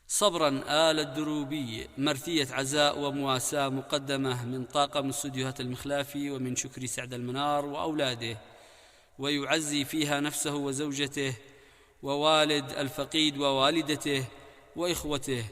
صبرا آل الدروبي. مرثية عزاء ومواساة مقدمة من طاقم استوديوهات المخلافي ومن شكري سعد المنار وأولاده، ويعزي فيها نفسه وزوجته ووالد الفقيد ووالدته وإخوته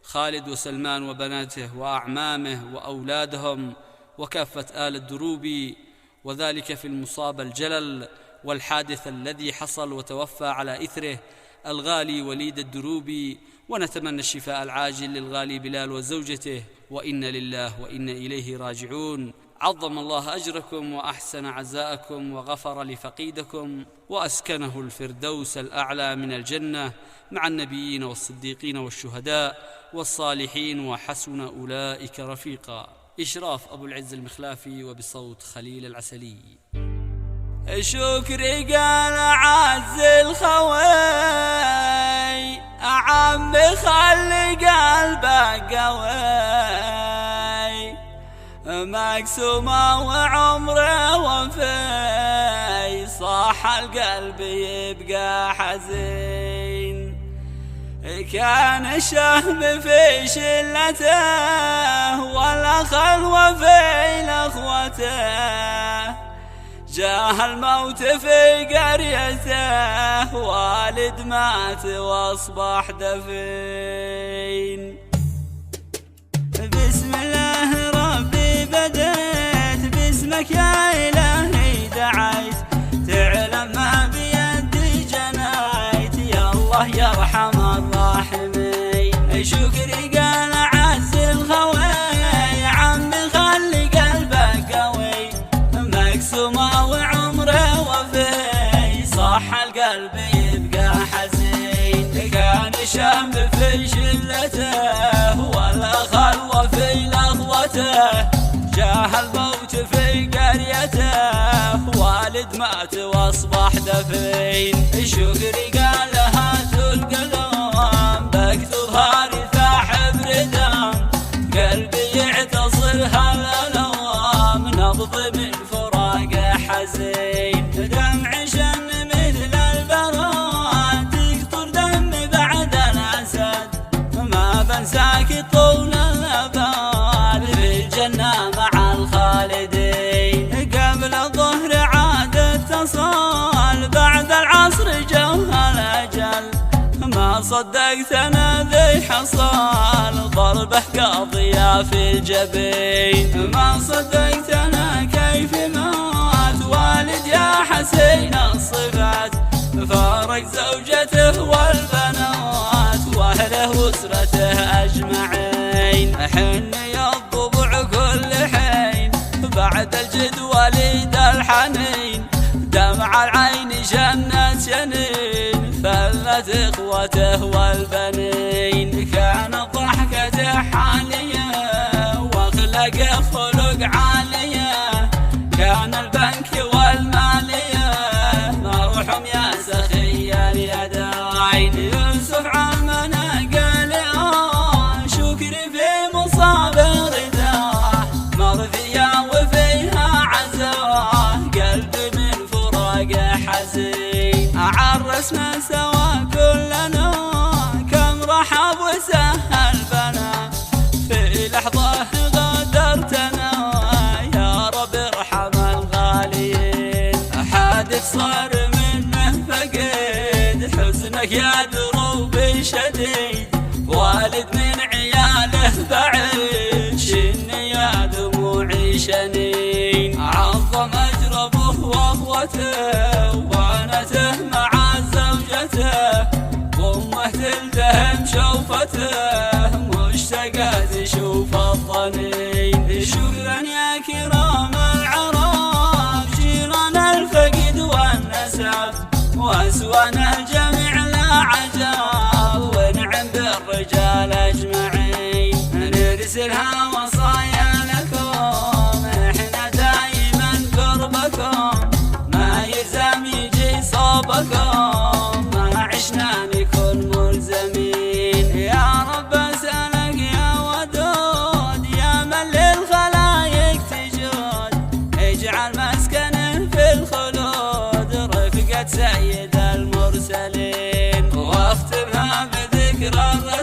خالد وسلمان وبناته وأعمامه وأولادهم وكافة آل الدروبي، وذلك في المصاب الجلل والحادث الذي حصل وتوفى على إثره الغالي وليد الدروبي، ونتمنى الشفاء العاجل للغالي بلال وزوجته، وإنا لله وإنا إليه راجعون. عظم الله أجركم وأحسن عزاءكم وغفر لفقيدكم وأسكنه الفردوس الأعلى من الجنة مع النبيين والصديقين والشهداء والصالحين، وحسن أولئك رفيقا. إشراف أبو العز المخلافي وبصوت خليل العسلي. شكري قال عز الخوي أعم خلي قلبك قوي، مقسومة وعمره وفي صاح القلب يبقى حزين. كان الشهم في شلته والأخل وفي لأخوته، جاه الموت في قريته والد مات واصبح دفين. بسم الله ربي بديت، باسمك يا إلهي دعيت، تعلم ما بيدي جنيت، يا الله يرحم الراحمين. شكري قال عز الخوي عمي خلي قلبك قوي، مقسومة وعمره وفي صح القلب يبقى حزين. كان شهم في شلته والأخل وفي لغوته، جاه الموت في قريته والد مات واصبح دفين. شكري قال هاتوا القلم بكتبها رثاح بردم، قلبي يعتصر هالألوام نبض من حزين. دمع شن مثل البراد تقطر دمي بعد الأسد، ما بنساك طول الأبد في الجنة مع الخالدين. قبل الظهر عاد اتصال بعد العصر جوها الأجل، ما صدقت أنا ذي حصل ضربه قاضية في الجبين. ما صدقت أنا كيف مات والد يا حسين الصفات، فارق زوجته والبنات واهله واسرته اجمعين. حن يا الضبع كل حين بعد الجد وليد الحنين، دمع العين جنة جنين فلت اخوته والبنين. كانت ضحكته حالية واخلاقه خلق عالية، كان البنك والمالية مرحوم يا سخي اليدين. يوسف عمنا قال شكري في مصاب رداه، مرثية وفيها عزاه قلبي من فراقه حزين. عرسنا سوا كلنا كم رحب وسهل بنا، في لحظة غادرتنا يا رب ارحم الغاليين. حادث صار منه فقيد حزنك يا دروبي شديد، والد من عياله بعيد شني يا دموعي شنين. عظم اجربه واخوته وبنته مع زوجته، وامه تلتهم شوفته مشتاقه تشوف الظنين. شكرا يا كرام العرب جيران الفقد والنسب، واسوانا الجميع لا عجب، ونعم بالرجال اجمعين. نرسلها وصايا لكم احنا دايما قربكم، ما يلزم يجي صوبكم، ما عشنا نكون ملزمين. يا رب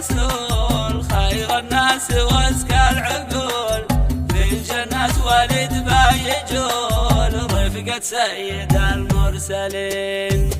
الرسول خير الناس وازكى العقول، في الجنة ولد بايجول رفقة سيد المرسلين.